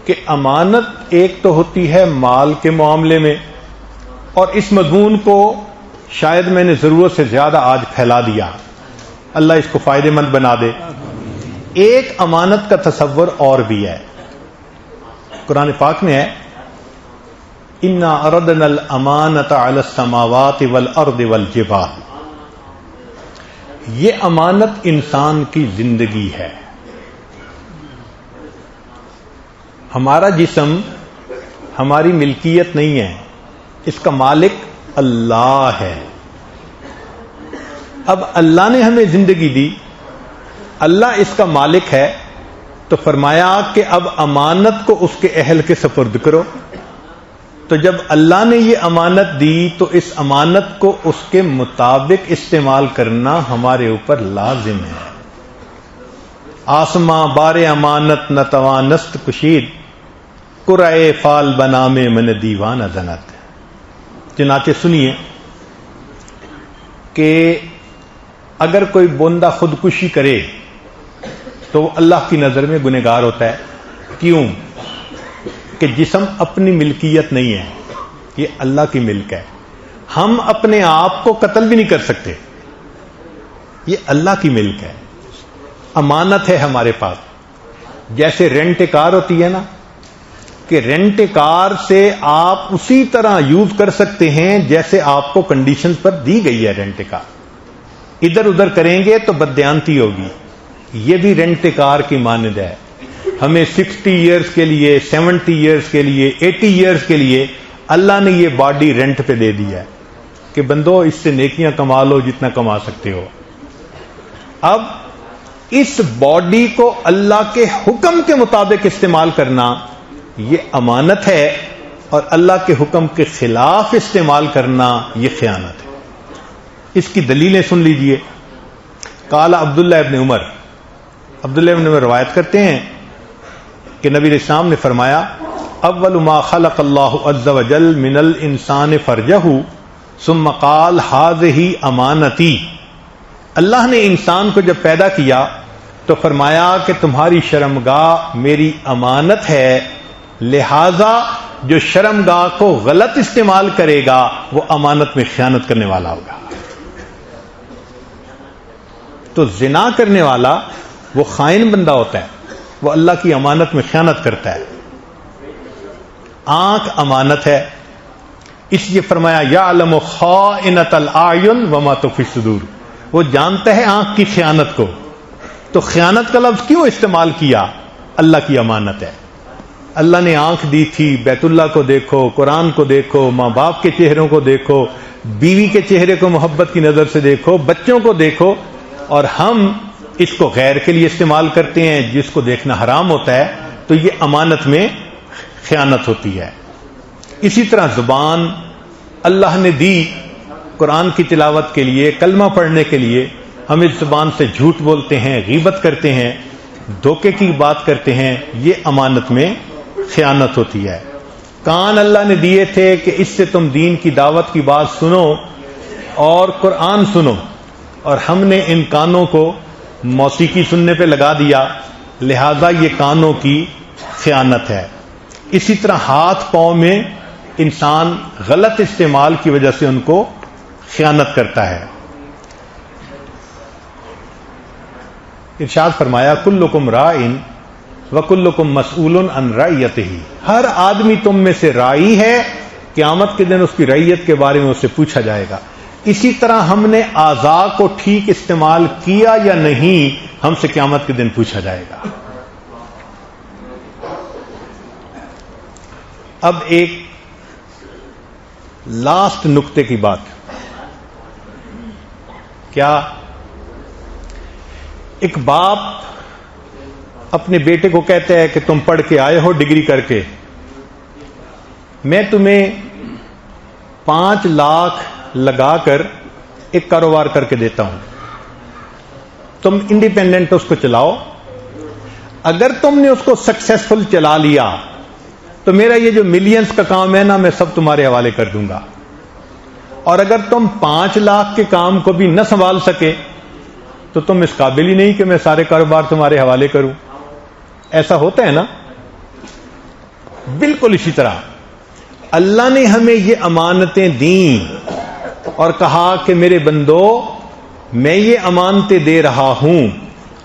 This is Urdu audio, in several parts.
کہ امانت ایک تو ہوتی ہے مال کے معاملے میں، اور اس مضمون کو شاید میں نے ضرورت سے زیادہ آج پھیلا دیا، اللہ اس کو فائدے مند بنا دے۔ ایک امانت کا تصور اور بھی ہے، قرآن پاک میں ہے اِنَّا عَرَضْنَا الْأَمَانَةَ عَلَى السَّمَاوَاتِ وَالْأَرْضِ وَالْجِبَالِ۔ یہ امانت انسان کی زندگی ہے۔ ہمارا جسم ہماری ملکیت نہیں ہے، اس کا مالک اللہ ہے۔ اب اللہ نے ہمیں زندگی دی، اللہ اس کا مالک ہے، تو فرمایا کہ اب امانت کو اس کے اہل کے سپرد کرو۔ تو جب اللہ نے یہ امانت دی تو اس امانت کو اس کے مطابق استعمال کرنا ہمارے اوپر لازم ہے۔ آسماں بار امانت نہ توانست کشید، قرائے فال بنا میں من دیوان زنت۔ چنانچہ سنیے کہ اگر کوئی بندہ خودکشی کرے تو وہ اللہ کی نظر میں گنہگار ہوتا ہے۔ کیوں؟ کہ جسم اپنی ملکیت نہیں ہے، یہ اللہ کی ملک ہے۔ ہم اپنے آپ کو قتل بھی نہیں کر سکتے، یہ اللہ کی ملک ہے، امانت ہے ہمارے پاس۔ جیسے رینٹ کار ہوتی ہے نا، کہ رینٹ کار سے آپ اسی طرح یوز کر سکتے ہیں جیسے آپ کو کنڈیشنز پر دی گئی ہے رینٹ کار۔ ادھر ادھر کریں گے تو بددیانتی ہوگی۔ یہ بھی رینٹ کار کی مانند ہے، ہمیں 60 ایئرز کے لیے، 70 ایئرز کے لیے، 80 ایئرز کے لیے اللہ نے یہ باڈی رینٹ پہ دے دی ہے کہ بندو اس سے نیکیاں کما لو جتنا کما سکتے ہو۔ اب اس باڈی کو اللہ کے حکم کے مطابق استعمال کرنا یہ امانت ہے، اور اللہ کے حکم کے خلاف استعمال کرنا یہ خیانت ہے۔ اس کی دلیلیں سن لیجئے۔ قال عبداللہ ابن عمر، عبداللہ ابن عمر روایت کرتے ہیں کہ نبی علیہ السلام نے فرمایا اول ما خلق اللہ عز وجل من الانسان فرجہ ثم قال ھذہ امانتی۔ اللہ نے انسان کو جب پیدا کیا تو فرمایا کہ تمہاری شرمگاہ میری امانت ہے، لہذا جو شرمگاہ کو غلط استعمال کرے گا وہ امانت میں خیانت کرنے والا ہوگا۔ تو زنا کرنے والا وہ خائن بندہ ہوتا ہے، وہ اللہ کی امانت میں خیانت کرتا ہے۔ آنکھ امانت ہے، اس لیے فرمایا یعلم خائنۃ الاعین وما تخفی الصدور، وہ جانتا ہے آنکھ کی خیانت کو۔ تو خیانت کا لفظ کیوں استعمال کیا؟ اللہ کی امانت ہے۔ اللہ نے آنکھ دی تھی، بیت اللہ کو دیکھو، قرآن کو دیکھو، ماں باپ کے چہروں کو دیکھو، بیوی کے چہرے کو محبت کی نظر سے دیکھو، بچوں کو دیکھو، اور ہم اس کو غیر کے لیے استعمال کرتے ہیں جس کو دیکھنا حرام ہوتا ہے، تو یہ امانت میں خیانت ہوتی ہے۔ اسی طرح زبان اللہ نے دی قرآن کی تلاوت کے لیے، کلمہ پڑھنے کے لیے، ہم اس زبان سے جھوٹ بولتے ہیں، غیبت کرتے ہیں، دھوکے کی بات کرتے ہیں، یہ امانت میں خیانت ہوتی ہے۔ کان اللہ نے دیے تھے کہ اس سے تم دین کی دعوت کی بات سنو اور قرآن سنو، اور ہم نے ان کانوں کو موسیقی سننے پہ لگا دیا، لہذا یہ کانوں کی خیانت ہے۔ اسی طرح ہاتھ پاؤں میں انسان غلط استعمال کی وجہ سے ان کو خیانت کرتا ہے۔ ارشاد فرمایا کلکم راعٍ وکلکم مسئول عن رعیتہ، ہر آدمی تم میں سے راعی ہے، قیامت کے دن اس کی رعیت کے بارے میں اس سے پوچھا جائے گا۔ اسی طرح ہم نے اعضاء کو ٹھیک استعمال کیا یا نہیں، ہم سے قیامت کے دن پوچھا جائے گا۔ اب ایک لاسٹ نقطے کی بات، کیا ایک باپ اپنے بیٹے کو کہتا ہے کہ تم پڑھ کے آئے ہو ڈگری کر کے، میں تمہیں 5 لاکھ لگا کر ایک کاروبار کر کے دیتا ہوں، تم انڈیپینڈنٹ اس کو چلاؤ، اگر تم نے اس کو سکسیسفل چلا لیا تو میرا یہ جو ملینز کا کام ہے نا، میں سب تمہارے حوالے کر دوں گا، اور اگر تم 5 لاکھ کے کام کو بھی نہ سنبھال سکے تو تم اس قابل ہی نہیں کہ میں سارے کاروبار تمہارے حوالے کروں۔ ایسا ہوتا ہے نا، بالکل اسی طرح اللہ نے ہمیں یہ امانتیں دیں اور کہا کہ میرے بندو میں یہ امانتیں دے رہا ہوں،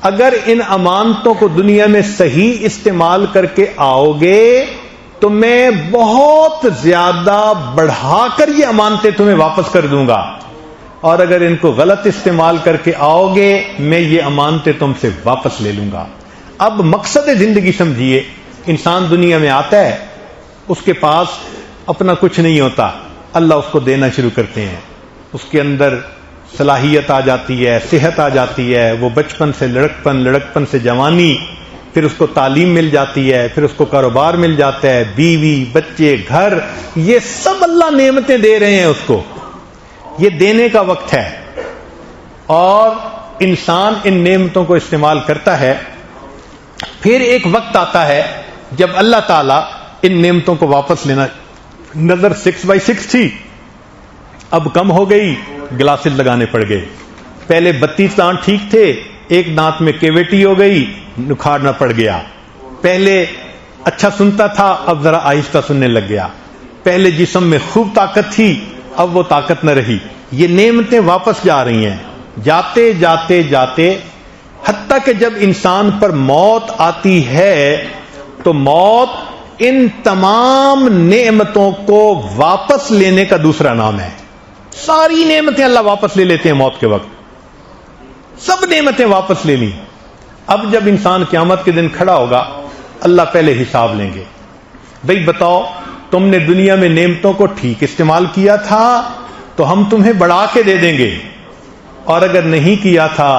اگر ان امانتوں کو دنیا میں صحیح استعمال کر کے آؤ گے تو میں بہت زیادہ بڑھا کر یہ امانتیں تمہیں واپس کر دوں گا، اور اگر ان کو غلط استعمال کر کے آؤ گے میں یہ امانتیں تم سے واپس لے لوں گا۔ اب مقصد زندگی سمجھیے، انسان دنیا میں آتا ہے، اس کے پاس اپنا کچھ نہیں ہوتا، اللہ اس کو دینا شروع کرتے ہیں، اس کے اندر صلاحیت آ جاتی ہے، صحت آ جاتی ہے، وہ بچپن سے لڑکپن سے جوانی، پھر اس کو تعلیم مل جاتی ہے، پھر اس کو کاروبار مل جاتا ہے، بیوی، بچے، گھر، یہ سب اللہ نعمتیں دے رہے ہیں اس کو، یہ دینے کا وقت ہے، اور انسان ان نعمتوں کو استعمال کرتا ہے۔ پھر ایک وقت آتا ہے جب اللہ تعالیٰ ان نعمتوں کو واپس لینا، نظر 6x6 تھی، اب کم ہو گئی، گلاسز لگانے پڑ گئے، پہلے 32 دانت ٹھیک تھے، ایک دانت میں کیویٹی ہو گئی، نکھارنا پڑ گیا، پہلے اچھا سنتا تھا، اب ذرا آہستہ سننے لگ گیا، پہلے جسم میں خوب طاقت تھی، اب وہ طاقت نہ رہی، یہ نعمتیں واپس جا رہی ہیں، جاتے جاتے جاتے حتیٰ کہ جب انسان پر موت آتی ہے تو موت ان تمام نعمتوں کو واپس لینے کا دوسرا نام ہے۔ ساری نعمتیں اللہ واپس لے لیتے ہیں موت کے وقت، سب نعمتیں واپس لے لی۔ اب جب انسان قیامت کے دن کھڑا ہوگا، اللہ پہلے حساب لیں گے، بھئی بتاؤ تم نے دنیا میں نعمتوں کو ٹھیک استعمال کیا تھا تو ہم تمہیں بڑھا کے دے دیں گے، اور اگر نہیں کیا تھا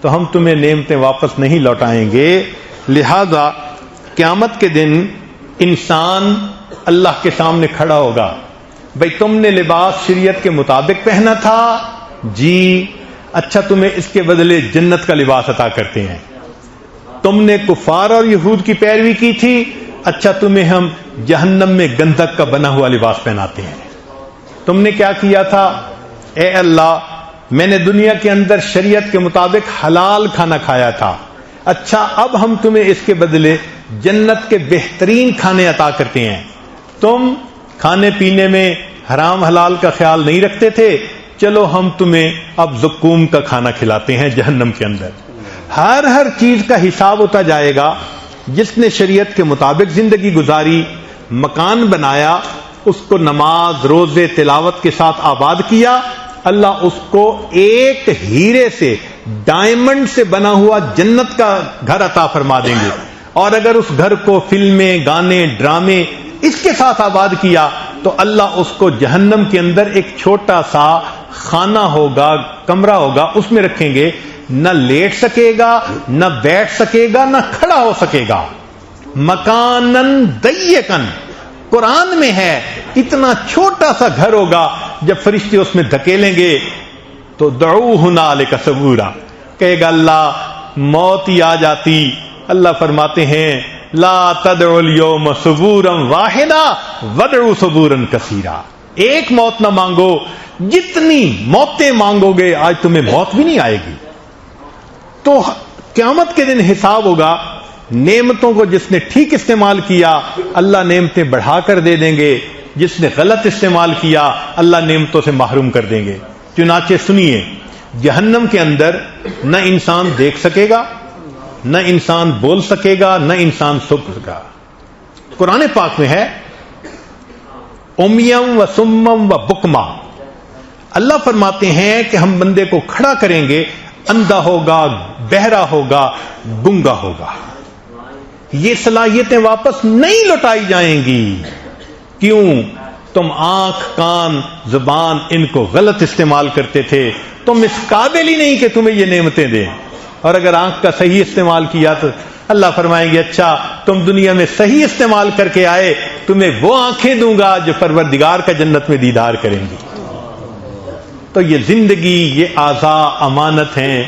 تو ہم تمہیں نعمتیں واپس نہیں لوٹائیں گے۔ لہذا قیامت کے دن انسان اللہ کے سامنے کھڑا ہوگا، بھئی تم نے لباس شریعت کے مطابق پہنا تھا، جی، اچھا تمہیں اس کے بدلے جنت کا لباس عطا کرتے ہیں۔ تم نے کفار اور یہود کی پیروی کی تھی، اچھا تمہیں ہم جہنم میں گندھک کا بنا ہوا لباس پہناتے ہیں۔ تم نے کیا کیا تھا؟ اے اللہ میں نے دنیا کے اندر شریعت کے مطابق حلال کھانا کھایا تھا، اچھا اب ہم تمہیں اس کے بدلے جنت کے بہترین کھانے عطا کرتے ہیں۔ تم کھانے پینے میں حرام حلال کا خیال نہیں رکھتے تھے، چلو ہم تمہیں اب زقوم کا کھانا کھلاتے ہیں جہنم کے اندر۔ ہر چیز کا حساب ہوتا جائے گا۔ جس نے شریعت کے مطابق زندگی گزاری، مکان بنایا، اس کو نماز، روزے، تلاوت کے ساتھ آباد کیا، اللہ اس کو ایک ہیرے سے، ڈائمنڈ سے بنا ہوا جنت کا گھر عطا فرما دیں گے۔ اور اگر اس گھر کو فلمیں، گانے، ڈرامے اس کے ساتھ آباد کیا تو اللہ اس کو جہنم کے اندر ایک چھوٹا سا خانہ ہوگا، کمرہ ہوگا، اس میں رکھیں گے، نہ لیٹ سکے گا، نہ بیٹھ سکے گا، نہ کھڑا ہو سکے گا۔ مکانن ضیقن قرآن میں ہے، اتنا چھوٹا سا گھر ہوگا، جب فرشتے اس میں دھکیلیں گے تو دعوہ ہنالک ثبورا، کہے گا اللہ موت ہی آ جاتی۔ اللہ فرماتے ہیں لا تدعوا اليوم ثبورا واحدا وادعوا ثبورا کثیرا، ایک موت نہ مانگو، جتنی موتیں مانگو گے آج تمہیں موت بھی نہیں آئے گی۔ تو قیامت کے دن حساب ہوگا، نعمتوں کو جس نے ٹھیک استعمال کیا اللہ نعمتیں بڑھا کر دے دیں گے، جس نے غلط استعمال کیا اللہ نعمتوں سے محروم کر دیں گے۔ چنانچہ سنیے، جہنم کے اندر نہ انسان دیکھ سکے گا، نہ انسان بول سکے گا، نہ انسان سن سکے گا۔ قرآن پاک میں ہے امیم و سمم و بکما، اللہ فرماتے ہیں کہ ہم بندے کو کھڑا کریں گے، اندھا ہوگا، بہرا ہوگا، گنگا ہوگا، یہ صلاحیتیں واپس نہیں لوٹائی جائیں گی۔ کیوں؟ تم آنکھ، کان، زبان ان کو غلط استعمال کرتے تھے، تم اس قابل ہی نہیں کہ تمہیں یہ نعمتیں دیں، اور اگر آنکھ کا صحیح استعمال کیا تو اللہ فرمائیں گے اچھا تم دنیا میں صحیح استعمال کر کے آئے، تمہیں وہ آنکھیں دوں گا جو پروردگار کا جنت میں دیدار کریں گی۔ تو یہ زندگی، یہ اعضاء امانت ہیں،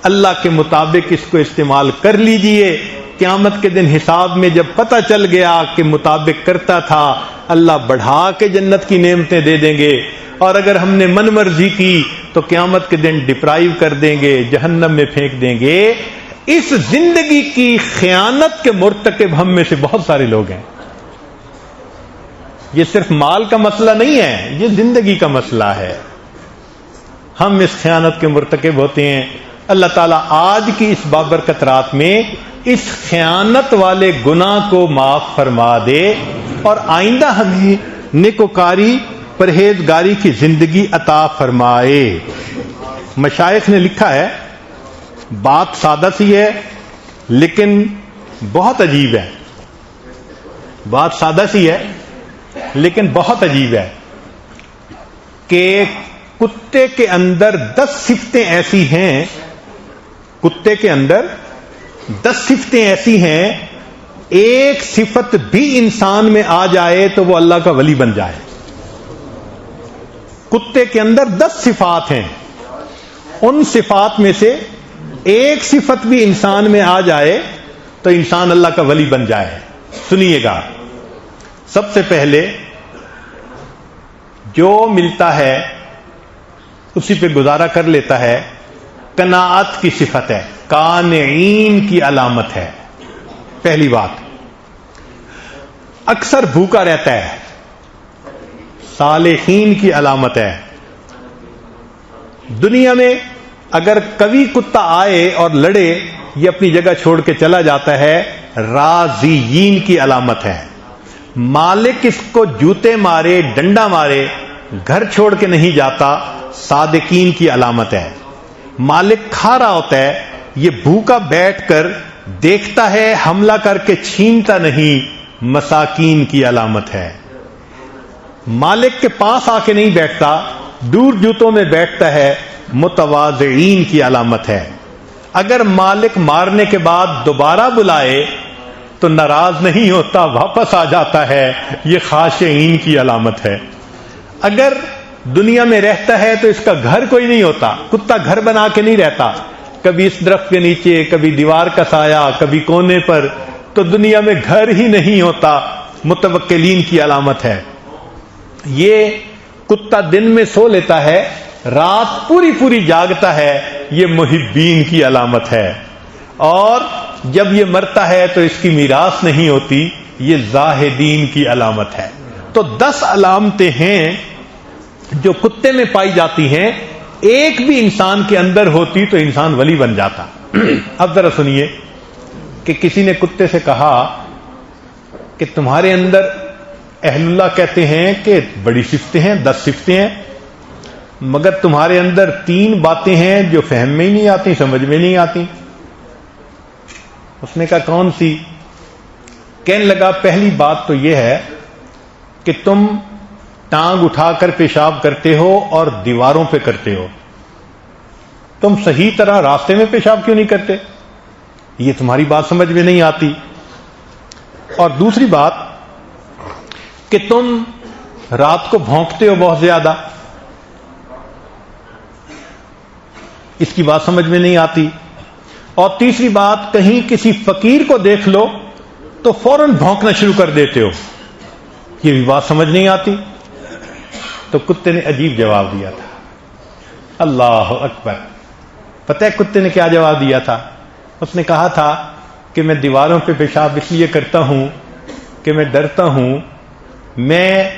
اللہ کے مطابق اس کو استعمال کر لیجئے۔ قیامت کے دن حساب میں جب پتہ چل گیا کہ مطابق کرتا تھا، اللہ بڑھا کے جنت کی نعمتیں دے دیں گے، اور اگر ہم نے من مرضی کی تو قیامت کے دن ڈپرائیو کر دیں گے، جہنم میں پھینک دیں گے۔ اس زندگی کی خیانت کے مرتکب ہم میں سے بہت سارے لوگ ہیں، یہ صرف مال کا مسئلہ نہیں ہے، یہ زندگی کا مسئلہ ہے. ہم اس خیانت کے مرتکب ہوتے ہیں. اللہ تعالیٰ آج کی اس بابرکت رات میں اس خیانت والے گناہ کو معاف فرما دے اور آئندہ ہمیں نیکوکاری پرہیزگاری کی زندگی عطا فرمائے. مشائخ نے لکھا ہے، بات سادہ سی ہے لیکن بہت عجیب ہے. بات سادہ سی ہے لیکن بہت عجیب ہے کہ کتے کے اندر 10 صفتیں ایسی ہیں، کتے کے اندر 10 صفتیں ایسی ہیں، ایک صفت بھی انسان میں آ جائے تو وہ اللہ کا ولی بن جائے. کتے کے اندر 10 صفات ہیں، ان صفات میں سے ایک صفت بھی انسان میں آ جائے تو انسان اللہ کا ولی بن جائے. سنیے گا. سب سے پہلے جو ملتا ہے اسی پہ گزارا کر لیتا ہے، قناعت کی صفت ہے، قانعین کی علامت ہے. پہلی بات، اکثر بھوکا رہتا ہے، صالحین کی علامت ہے. دنیا میں اگر کوئی کتا آئے اور لڑے یہ اپنی جگہ چھوڑ کے چلا جاتا ہے، راضیین کی علامت ہے. مالک اس کو جوتے مارے ڈنڈا مارے گھر چھوڑ کے نہیں جاتا، صادقین کی علامت ہے. مالک کھا رہا ہوتا ہے، یہ بھوکا بیٹھ کر دیکھتا ہے، حملہ کر کے چھینتا نہیں، مساکین کی علامت ہے. مالک کے پاس آ کے نہیں بیٹھتا، دور جوتوں میں بیٹھتا ہے، متواضعین کی علامت ہے. اگر مالک مارنے کے بعد دوبارہ بلائے تو ناراض نہیں ہوتا، واپس آ جاتا ہے، یہ خاشعین کی علامت ہے. اگر دنیا میں رہتا ہے تو اس کا گھر کوئی نہیں ہوتا، کتا گھر بنا کے نہیں رہتا، کبھی اس درخت کے نیچے، کبھی دیوار کا سایہ، کبھی کونے پر، تو دنیا میں گھر ہی نہیں ہوتا، متوکلین کی علامت ہے. یہ کتا دن میں سو لیتا ہے، رات پوری پوری جاگتا ہے، یہ محبین کی علامت ہے. اور جب یہ مرتا ہے تو اس کی میراث نہیں ہوتی، یہ زاہدین کی علامت ہے. تو 10 علامتیں ہیں جو کتے میں پائی جاتی ہیں، ایک بھی انسان کے اندر ہوتی تو انسان ولی بن جاتا. اب ذرا سنیے کہ کسی نے کتے سے کہا کہ تمہارے اندر اہل اللہ کہتے ہیں کہ بڑی صفتیں ہیں، 10 صفتیں ہیں، مگر تمہارے اندر 3 باتیں ہیں جو فہم میں ہی نہیں آتی، سمجھ میں نہیں آتی. اس نے کہا کون سی؟ کہنے لگا پہلی بات تو یہ ہے کہ تم ٹانگ اٹھا کر پیشاب کرتے ہو اور دیواروں پہ کرتے ہو. تم صحیح طرح راستے میں پیشاب کیوں نہیں کرتے؟ یہ تمہاری بات سمجھ میں نہیں آتی. اور دوسری بات کہ تم رات کو بھونکتے ہو بہت زیادہ، اس کی بات سمجھ میں نہیں آتی. اور تیسری بات، کہیں کسی فقیر کو دیکھ لو تو فوراً بھونکنا شروع کر دیتے ہو، یہ بھی بات سمجھ نہیں آتی. تو کتے نے عجیب جواب دیا تھا. اللہ اکبر. پتہ ہے کتے نے کیا جواب دیا تھا؟ اس نے کہا تھا کہ میں دیواروں پہ پیشاب اس لیے کرتا ہوں کہ میں ڈرتا ہوں میں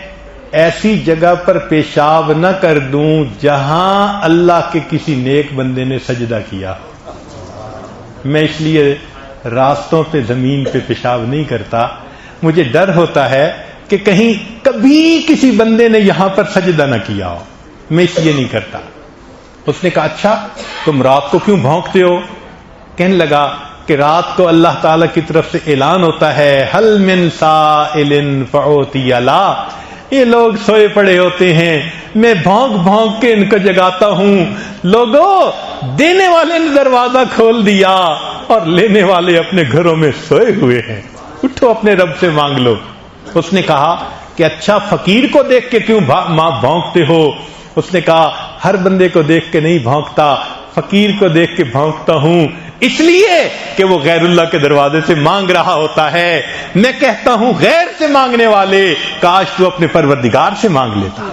ایسی جگہ پر پیشاب نہ کر دوں جہاں اللہ کے کسی نیک بندے نے سجدہ کیا. میں اس لیے راستوں پہ زمین پہ پیشاب نہیں کرتا، مجھے ڈر ہوتا ہے کہ کہیں کبھی کسی بندے نے یہاں پر سجدہ نہ کیا ہو، میں اس لیے نہیں کرتا. اس نے کہا اچھا تم رات کو کیوں بھونکتے ہو؟ کہنے لگا کہ رات کو اللہ تعالیٰ کی طرف سے اعلان ہوتا ہے حل من سائل فاعطی لا، یہ لوگ سوئے پڑے ہوتے ہیں، میں بھونک بھونک کے ان کو جگاتا ہوں. لوگوں، دینے والے نے دروازہ کھول دیا اور لینے والے اپنے گھروں میں سوئے ہوئے ہیں، اٹھو اپنے رب سے مانگ لو. اس نے کہا کہ اچھا فقیر کو دیکھ کے کیوں بھونکتے ہو؟ اس نے کہا ہر بندے کو دیکھ کے نہیں بھونکتا، فقیر کو دیکھ کے بھونکتا ہوں، اس لیے کہ وہ غیر اللہ کے دروازے سے مانگ رہا ہوتا ہے. میں کہتا ہوں غیر سے مانگنے والے، کاش تو اپنے پروردگار سے مانگ لیتا.